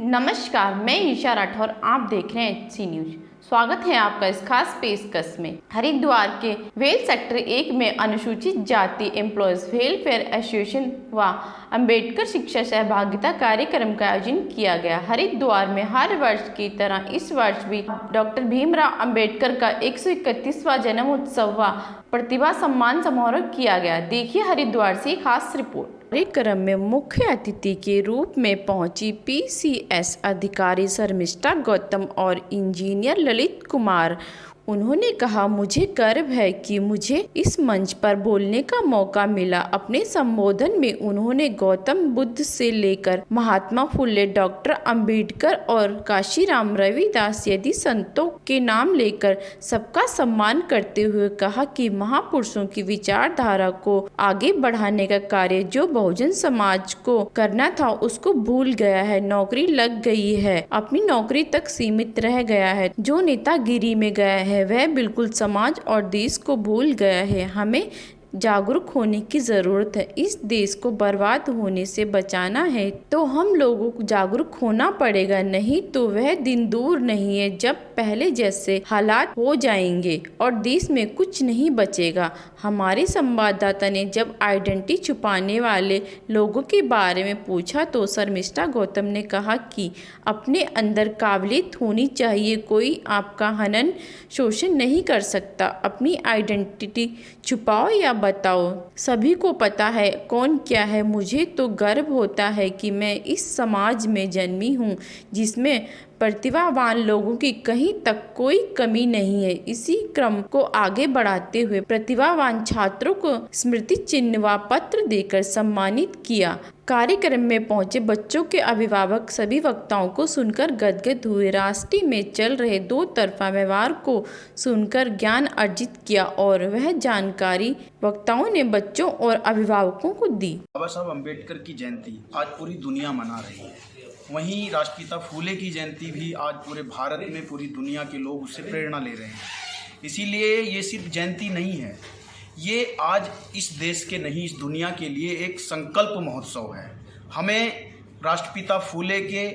नमस्कार, मैं ईशा राठौर। आप देख रहे हैं एचसी न्यूज। स्वागत है आपका इस खास पेशकश में। हरिद्वार के वेल सेक्टर 1 में अनुसूचित जाति एम्प्लॉयज वेलफेयर एसोसिएशन व अंबेडकर शिक्षा सहभागिता कार्यक्रम का आयोजन किया गया। हरिद्वार में हर वर्ष की तरह इस वर्ष भी डॉक्टर भीमराव अंबेडकर का 131वां जन्म उत्सव व प्रतिभा सम्मान समारोह किया गया। देखिए हरिद्वार से खास रिपोर्ट। कार्यक्रम में मुख्य अतिथि के रूप में पहुंची पीसीएस अधिकारी शर्मिष्ठा गौतम और इंजीनियर ललित कुमार। उन्होंने कहा, मुझे गर्व है कि मुझे इस मंच पर बोलने का मौका मिला। अपने संबोधन में उन्होंने गौतम बुद्ध से लेकर महात्मा फुले, डॉक्टर अंबेडकर और काशीराम रविदास यदि संतों के नाम लेकर सबका सम्मान करते हुए कहा कि महापुरुषों की विचारधारा को आगे बढ़ाने का कार्य जो बहुजन समाज को करना था उसको भूल गया है। नौकरी लग गई है, अपनी नौकरी तक सीमित रह गया है। जो नेतागिरी में गया है वह बिल्कुल समाज और देश को भूल गया है। हमें जागरूक होने की ज़रूरत है। इस देश को बर्बाद होने से बचाना है तो हम लोगों को जागरूक होना पड़ेगा, नहीं तो वह दिन दूर नहीं है जब पहले जैसे हालात हो जाएंगे और देश में कुछ नहीं बचेगा। हमारे संवाददाता ने जब आइडेंटिटी छुपाने वाले लोगों के बारे में पूछा तो शर्मिष्ठा गौतम ने कहा कि अपने अंदर काबिलियत होनी चाहिए, कोई आपका हनन शोषण नहीं कर सकता। अपनी आइडेंटिटी छुपाओ या बताओ, सभी को पता है कौन क्या है। मुझे तो गर्व होता है कि मैं इस समाज में जन्मी हूँ जिसमें प्रतिभावान लोगों की कहीं तक कोई कमी नहीं है। इसी क्रम को आगे बढ़ाते हुए प्रतिभावान छात्रों को स्मृति चिन्ह व पत्र देकर सम्मानित किया। कार्यक्रम में पहुंचे बच्चों के अभिभावक सभी वक्ताओं को सुनकर गदगद हुए। राष्ट्र में चल रहे दो तरफा व्यवहार को सुनकर ज्ञान अर्जित किया और वह जानकारी वक्ताओं ने बच्चों और अभिभावकों को दी। बाबा साहब अम्बेडकर की जयंती आज पूरी दुनिया मना रही है। वहीं राष्ट्रपिता फूले की जयंती भी आज पूरे भारत में पूरी दुनिया के लोग उससे प्रेरणा ले रहे हैं। इसीलिए ये सिर्फ जयंती नहीं है, ये आज इस देश के नहीं इस दुनिया के लिए एक संकल्प महोत्सव है। हमें राष्ट्रपिता फूले के,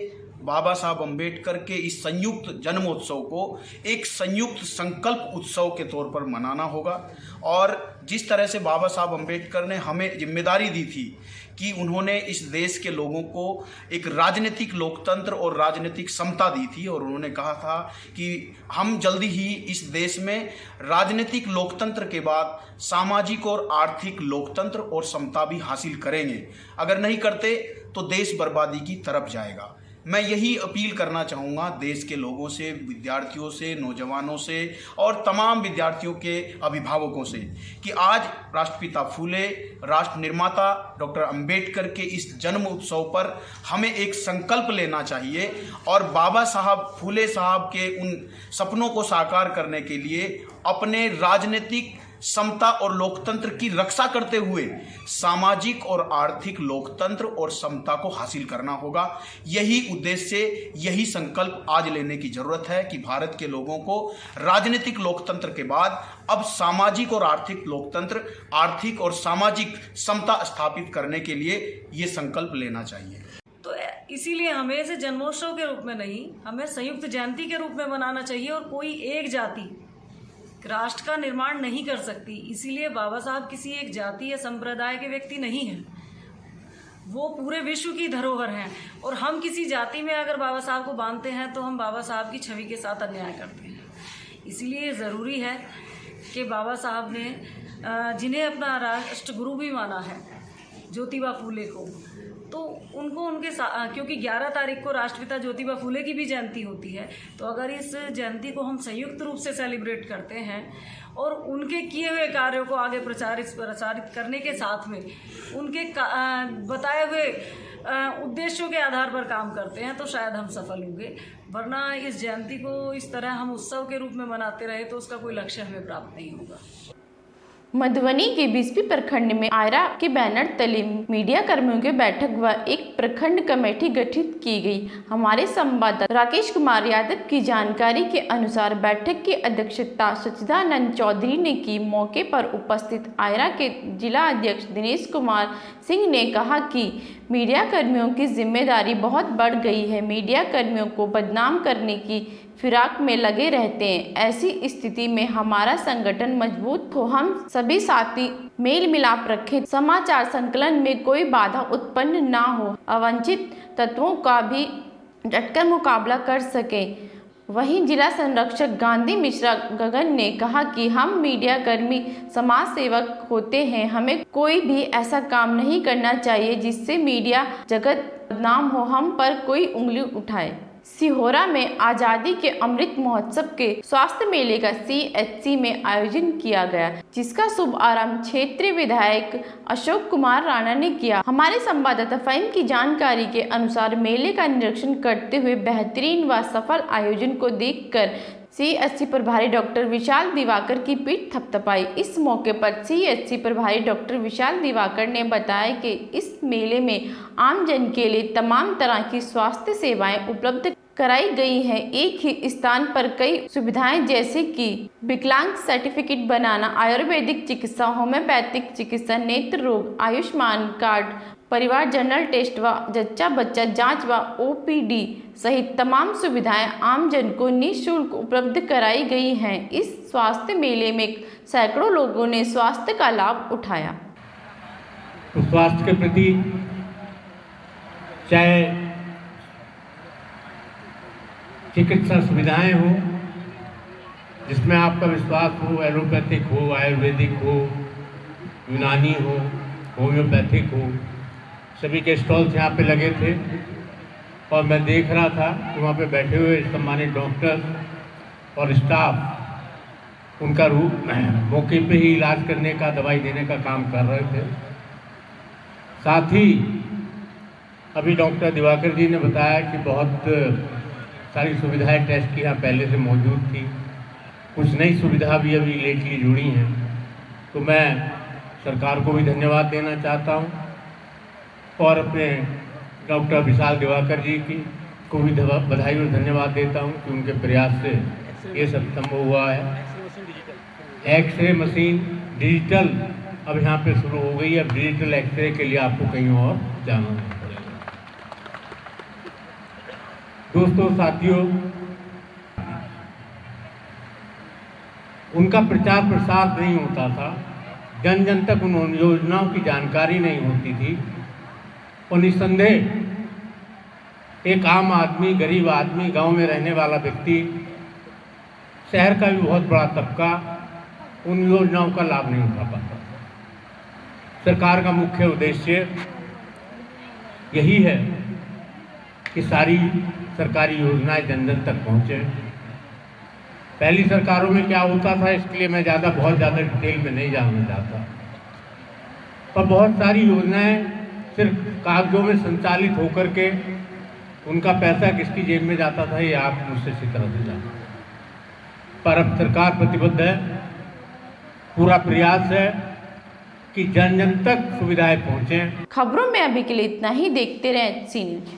बाबा साहब अम्बेडकर के इस संयुक्त जन्मोत्सव को एक संयुक्त संकल्प उत्सव के तौर पर मनाना होगा। और जिस तरह से बाबा साहब अम्बेडकर ने हमें जिम्मेदारी दी थी कि उन्होंने इस देश के लोगों को एक राजनीतिक लोकतंत्र और राजनीतिक समता दी थी, और उन्होंने कहा था कि हम जल्दी ही इस देश में राजनीतिक लोकतंत्र के बाद सामाजिक और आर्थिक लोकतंत्र और समता भी हासिल करेंगे। अगर नहीं करते तो देश बर्बादी की तरफ जाएगा। मैं यही अपील करना चाहूँगा देश के लोगों से, विद्यार्थियों से, नौजवानों से और तमाम विद्यार्थियों के अभिभावकों से कि आज राष्ट्रपिता फूले, राष्ट्र निर्माता डॉक्टर अंबेडकर के इस जन्म उत्सव पर हमें एक संकल्प लेना चाहिए और बाबा साहब फूले साहब के उन सपनों को साकार करने के लिए अपने राजनीतिक समता और लोकतंत्र की रक्षा करते हुए सामाजिक और आर्थिक लोकतंत्र और समता को हासिल करना होगा। यही उद्देश्य से यही संकल्प आज लेने की जरूरत है कि भारत के लोगों को राजनीतिक लोकतंत्र के बाद अब सामाजिक और आर्थिक लोकतंत्र, आर्थिक और सामाजिक समता स्थापित करने के लिए ये संकल्प लेना चाहिए। तो इसीलिए हमें इसे जन्मोत्सव के रूप में नहीं, हमें संयुक्त जयंती के रूप में मनाना चाहिए। और कोई एक जाति राष्ट्र का निर्माण नहीं कर सकती। इसीलिए बाबा साहब किसी एक जाति या संप्रदाय के व्यक्ति नहीं हैं, वो पूरे विश्व की धरोहर हैं। और हम किसी जाति में अगर बाबा साहब को बांधते हैं तो हम बाबा साहब की छवि के साथ अन्याय करते हैं। इसीलिए ज़रूरी है कि बाबा साहब ने जिन्हें अपना राष्ट्र गुरु भी माना है, ज्योतिबा फूले को, तो उनको उनके क्योंकि 11 तारीख को राष्ट्रपिता ज्योतिबा फूले की भी जयंती होती है, तो अगर इस जयंती को हम संयुक्त रूप से सेलिब्रेट करते हैं और उनके किए हुए कार्यों को आगे प्रसारित करने के साथ में उनके बताए हुए उद्देश्यों के आधार पर काम करते हैं तो शायद हम सफल होंगे। वरना इस जयंती को इस तरह हम उत्सव के रूप में मनाते रहे तो उसका कोई लक्ष्य हमें प्राप्त नहीं होगा। मधुबनी के बीसपी प्रखंड में आयरा के बैनर तले मीडिया कर्मियों की बैठक व एक प्रखंड कमेटी गठित की गई। हमारे संवाददाता राकेश कुमार यादव की जानकारी के अनुसार बैठक की अध्यक्षता सच्चिदानंद चौधरी ने की। मौके पर उपस्थित आयरा के जिला अध्यक्ष दिनेश कुमार सिंह ने कहा कि मीडिया कर्मियों की जिम्मेदारी बहुत बढ़ गई है। मीडिया कर्मियों को बदनाम करने की फिराक में लगे रहते हैं। ऐसी स्थिति में हमारा संगठन मजबूत हो, हम सभी साथी मेल मिलाप रखें, समाचार संकलन में कोई बाधा उत्पन्न ना हो, अवांछित तत्वों का भी डटकर मुकाबला कर सकें। वहीं जिला संरक्षक गांधी मिश्रा गगन ने कहा कि हम मीडिया कर्मी समाज सेवक होते हैं, हमें कोई भी ऐसा काम नहीं करना चाहिए जिससे मीडिया जगत बदनाम हो, हम पर कोई उंगली उठाए। सिहोरा में आज़ादी के अमृत महोत्सव के स्वास्थ्य मेले का CHC में आयोजन किया गया, जिसका शुभ आरंभ क्षेत्रीय विधायक अशोक कुमार राणा ने किया। हमारे संवाददाता फ़हीम की जानकारी के अनुसार मेले का निरीक्षण करते हुए बेहतरीन व सफल आयोजन को देखकर CHC प्रभारी डॉक्टर विशाल दिवाकर की पीठ थपथपाई। इस मौके पर CHC प्रभारी डॉक्टर विशाल दिवाकर ने बताया कि इस मेले में आमजन के लिए तमाम तरह की स्वास्थ्य सेवाएं उपलब्ध कराई गई हैं। एक ही स्थान पर कई सुविधाएं जैसे कि विकलांग सर्टिफिकेट बनाना, आयुर्वेदिक चिकित्सा, होम्योपैथिक चिकित्सा, नेत्र रोग, आयुष्मान कार्ड, परिवार जनरल टेस्ट व जच्चा बच्चा जांच व OPD सहित तमाम सुविधाएं आमजन को निःशुल्क उपलब्ध कराई गई हैं। इस स्वास्थ्य मेले में सैकड़ों लोगों ने स्वास्थ्य का लाभ उठाया। तो स्वास्थ्य के प्रति चाहे चिकित्सा सुविधाएं हो जिसमें आपका विश्वास हो, एलोपैथिक हो, आयुर्वेदिक हो, यूनानी हो, होम्योपैथिक हो, सभी के स्टॉल्स यहाँ पे लगे थे और मैं देख रहा था कि वहाँ पे बैठे हुए सम्मानित डॉक्टर और स्टाफ उनका रूप मौके पे ही इलाज करने का, दवाई देने का काम कर रहे थे। साथ ही अभी डॉक्टर दिवाकर जी ने बताया कि बहुत सारी सुविधाएं टेस्ट की यहाँ पहले से मौजूद थी, कुछ नई सुविधा भी अभी लेटली जुड़ी हैं। तो मैं सरकार को भी धन्यवाद देना चाहता हूँ और अपने डॉक्टर विशाल दिवाकर जी को भी बधाई और धन्यवाद देता हूँ कि उनके प्रयास से ये सब संभव हुआ है। एक्सरे मशीन डिजिटल अब यहाँ पे शुरू हो गई है। अब डिजिटल एक्सरे के लिए आपको कहीं और जाना नहीं पड़ेगा। दोस्तों, साथियों, उनका प्रचार प्रसार नहीं होता था, जन जन तक उन योजनाओं की जानकारी नहीं होती थी और निस्संदेह एक आम आदमी, गरीब आदमी, गांव में रहने वाला व्यक्ति, शहर का भी बहुत बड़ा तबका उन योजनाओं का लाभ नहीं उठा पाता। सरकार का मुख्य उद्देश्य यही है कि सारी सरकारी योजनाएं जन जन तक पहुँचे। पहली सरकारों में क्या होता था, इसके लिए मैं बहुत ज़्यादा डिटेल में नहीं जानना चाहता, पर बहुत सारी योजनाएं सिर्फ कागजों में संचालित होकर के उनका पैसा किसकी जेब में जाता था ये आप मुझसे अच्छी तरह से जानते। पर अब सरकार प्रतिबद्ध है, पूरा प्रयास है कि जन जन तक सुविधाएं पहुँचें। खबरों में अभी के लिए इतना ही। देखते रहें सी न्यूज।